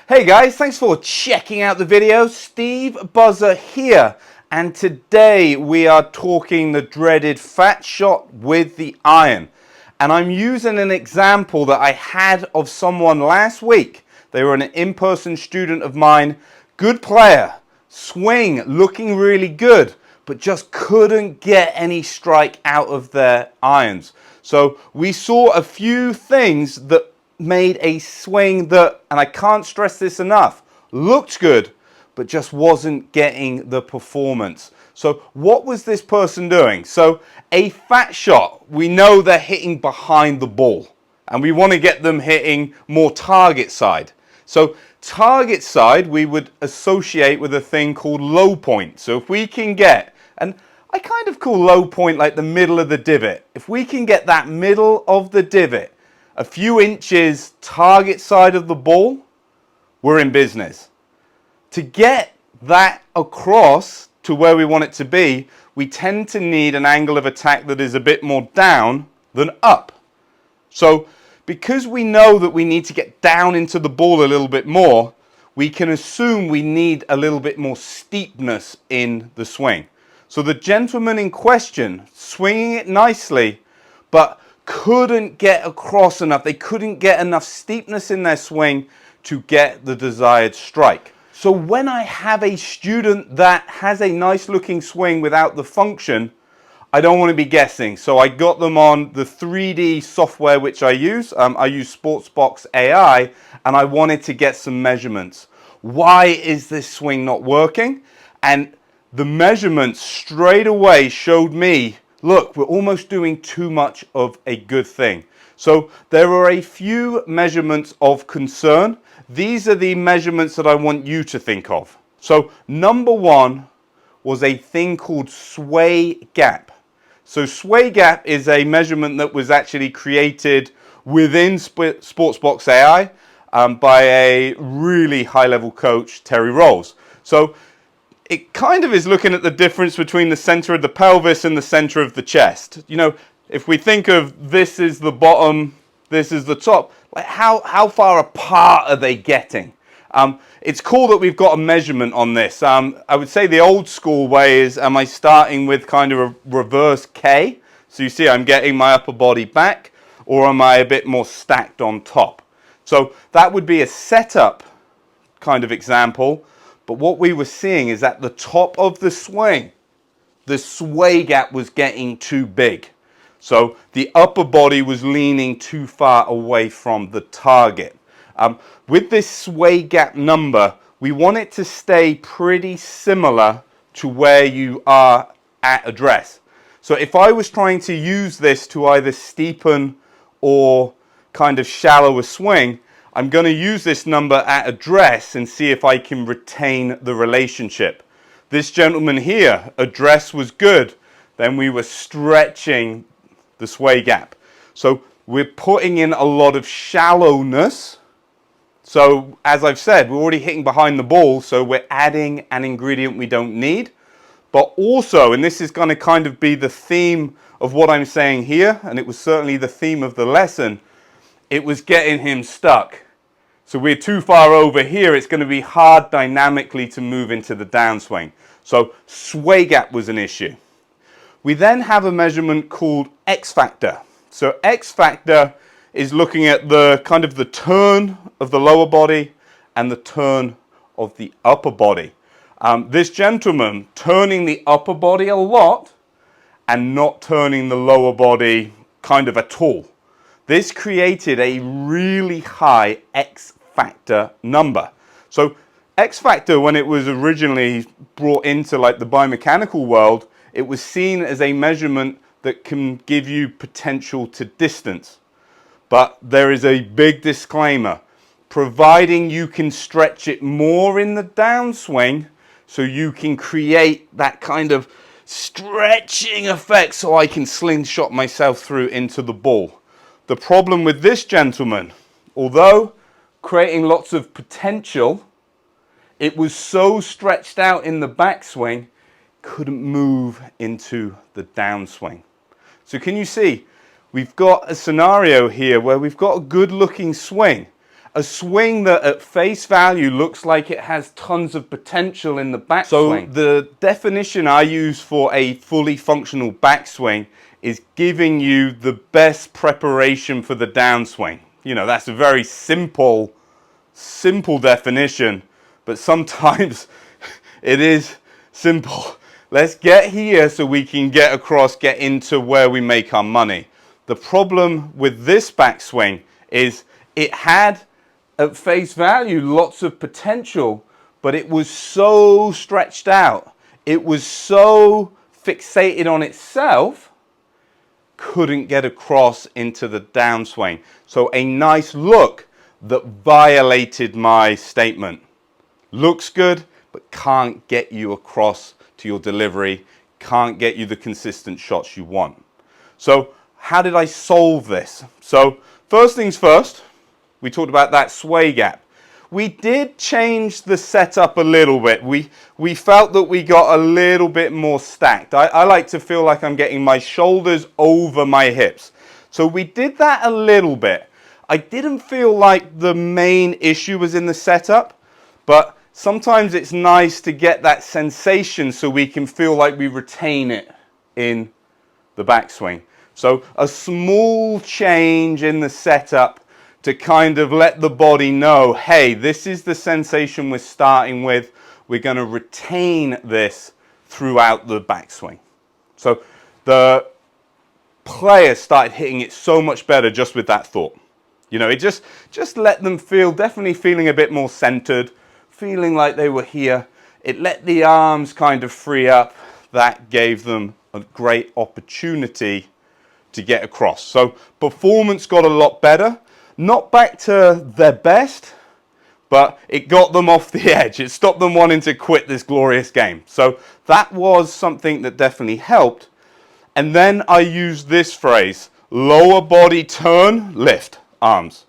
Hey guys, thanks for checking out the video. Steve Buzza here, and today we are talking the dreaded fat shot with the iron. And I'm using an example that I had of someone last week. They were an in-person student of mine, good player, swing, looking really good, but just couldn't get any strike out of their irons. So we saw a few things that made a swing that, and I can't stress this enough, looked good, but just wasn't getting the performance. So what was this person doing? So a fat shot, we know they're hitting behind the ball, and we want to get them hitting more target side. So target side we would associate with a thing called low point. So if we can get, and I kind of call low point like the middle of the divot. If we can get that middle of the divot a few inches target side of the ball, we're in business. To get that across to where we want it to be, we tend to need an angle of attack that is a bit more down than up. So because we know that we need to get down into the ball a little bit more, we can assume we need a little bit more steepness in the swing. So the gentleman in question, swinging it nicely, but couldn't get across enough. They couldn't get enough steepness in their swing to get the desired strike. So when I have a student that has a nice looking swing without the function, I don't want to be guessing. So I got them on the 3D software which I use. I use Sportsbox AI, and I wanted to get some measurements. Why is this swing not working? And the measurements straight away showed me, look, we're almost doing too much of a good thing. So there are a few measurements of concern. These are the measurements that I want you to think of. So number one was a thing called sway gap. So sway gap is a measurement that was actually created within Sportsbox AI by a really high-level coach, Terry Rolls. So it kind of is looking at the difference between the center of the pelvis and the center of the chest. You know, if we think of this is the bottom, this is the top, like how far apart are they getting? It's cool that we've got a measurement on this. I would say the old school way is, am I starting with kind of a reverse K? So you see I'm getting my upper body back, or am I a bit more stacked on top? So that would be a setup kind of example. But what we were seeing is at the top of the swing, the sway gap was getting too big. So the upper body was leaning too far away from the target. With this sway gap number, we want it to stay pretty similar to where you are at address. So if I was trying to use this to either steepen or kind of shallow a swing, I'm going to use this number at address and see if I can retain the relationship. This gentleman here, address was good. Then we were stretching the sway gap. So we're putting in a lot of shallowness. So as I've said, we're already hitting behind the ball, so we're adding an ingredient we don't need. But also, and this is going to kind of be the theme of what I'm saying here, and it was certainly the theme of the lesson, it was getting him stuck. So we're too far over here, it's going to be hard dynamically to move into the downswing. So sway gap was an issue. We then have a measurement called X factor. So X factor is looking at the kind of the turn of the lower body and the turn of the upper body. This gentleman turning the upper body a lot and not turning the lower body kind of at all. This created a really high X factor number. So X factor, when it was originally brought into like the biomechanical world, it was seen as a measurement that can give you potential to distance. But there is a big disclaimer. Providing you can stretch it more in the downswing so you can create that kind of stretching effect so I can slingshot myself through into the ball. The problem with this gentleman, although creating lots of potential, it was so stretched out in the backswing, couldn't move into the downswing. So can you see, we've got a scenario here where we've got a good looking swing, a swing that at face value looks like it has tons of potential in the backswing. So the definition I use for a fully functional backswing is giving you the best preparation for the downswing. You know, that's a very simple definition, but sometimes it is simple. Let's get here so we can get across, get into where we make our money. The problem with this backswing is it had, at face value, lots of potential, but it was so stretched out. It was so fixated on itself, couldn't get across into the downswing. So a nice look that violated my statement. Looks good, but can't get you across to your delivery, can't get you the consistent shots you want. So how did I solve this? So first things first, we talked about that sway gap. We did change the setup a little bit. We felt that we got a little bit more stacked. I like to feel like I'm getting my shoulders over my hips. So we did that a little bit. I didn't feel like the main issue was in the setup, but sometimes it's nice to get that sensation so we can feel like we retain it in the backswing. So a small change in the setup to kind of let the body know, hey, this is the sensation we're starting with. We're going to retain this throughout the backswing. So the player started hitting it so much better just with that thought. You know, it just let them feel, definitely feeling a bit more centered, feeling like they were here. It let the arms kind of free up. That gave them a great opportunity to get across. So performance got a lot better. Not back to their best, but it got them off the edge. It stopped them wanting to quit this glorious game. So that was something that definitely helped. And then I used this phrase, lower body turn, lift, arms.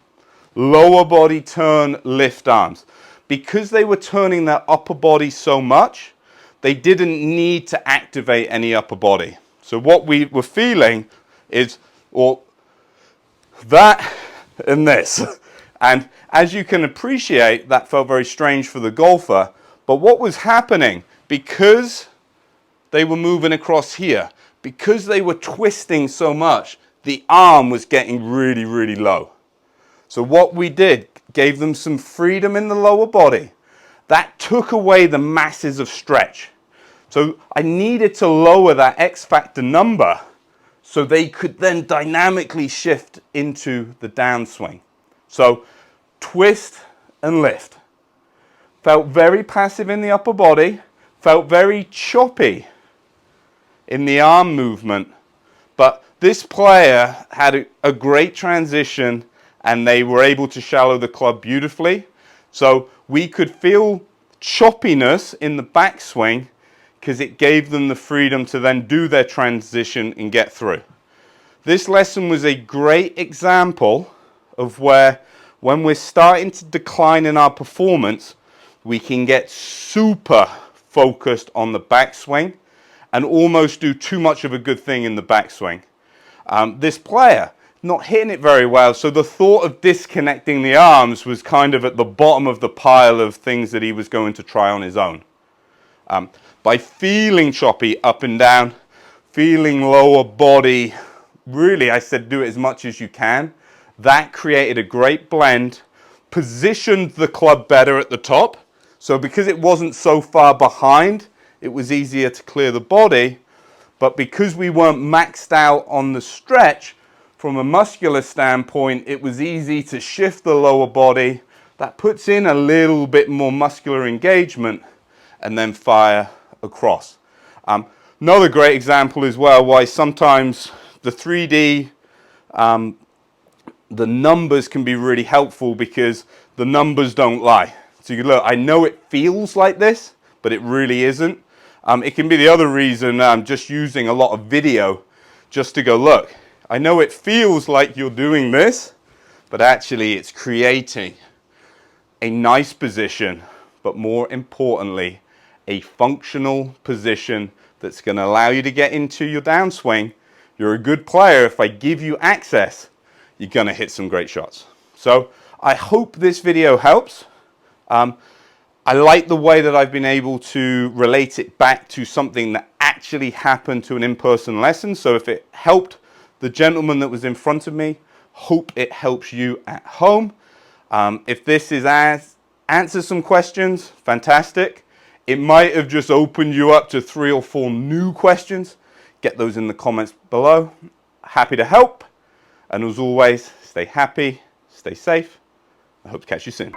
Lower body turn, lift, arms. Because they were turning their upper body so much, they didn't need to activate any upper body. So what we were feeling is, or that and this. And as you can appreciate, that felt very strange for the golfer. But what was happening, because they were moving across here, because they were twisting so much, the arm was getting really, really low. So what we did, gave them some freedom in the lower body. That took away the masses of stretch. So I needed to lower that X factor number so they could then dynamically shift into the downswing. So twist and lift. Felt very passive in the upper body, felt very choppy in the arm movement, but this player had a great transition and they were able to shallow the club beautifully. So we could feel choppiness in the backswing because it gave them the freedom to then do their transition and get through. This lesson was a great example of where, when we're starting to decline in our performance, we can get super focused on the backswing and almost do too much of a good thing in the backswing. This player, not hitting it very well, so the thought of disconnecting the arms was kind of at the bottom of the pile of things that he was going to try on his own. By feeling choppy up and down, feeling lower body, really I said do it as much as you can. That created a great blend, positioned the club better at the top. So because it wasn't so far behind, it was easier to clear the body. But because we weren't maxed out on the stretch, from a muscular standpoint, it was easy to shift the lower body. That puts in a little bit more muscular engagement and then fire across. Another great example as well, why sometimes the 3D, the numbers can be really helpful because the numbers don't lie. So you look, I know it feels like this, but it really isn't. It can be the other reason I'm just using a lot of video just to go, look, I know it feels like you're doing this, but actually it's creating a nice position, but more importantly, a functional position that's going to allow you to get into your downswing. You're a good player. If I give you access, you're going to hit some great shots. So I hope this video helps. I like the way that I've been able to relate it back to something that actually happened to an in-person lesson. So if it helped the gentleman that was in front of me, hope it helps you at home. If this is answers some questions, fantastic. It might have just opened you up to 3 or 4 new questions. Get those in the comments below. Happy to help. And as always, stay happy, stay safe. I hope to catch you soon.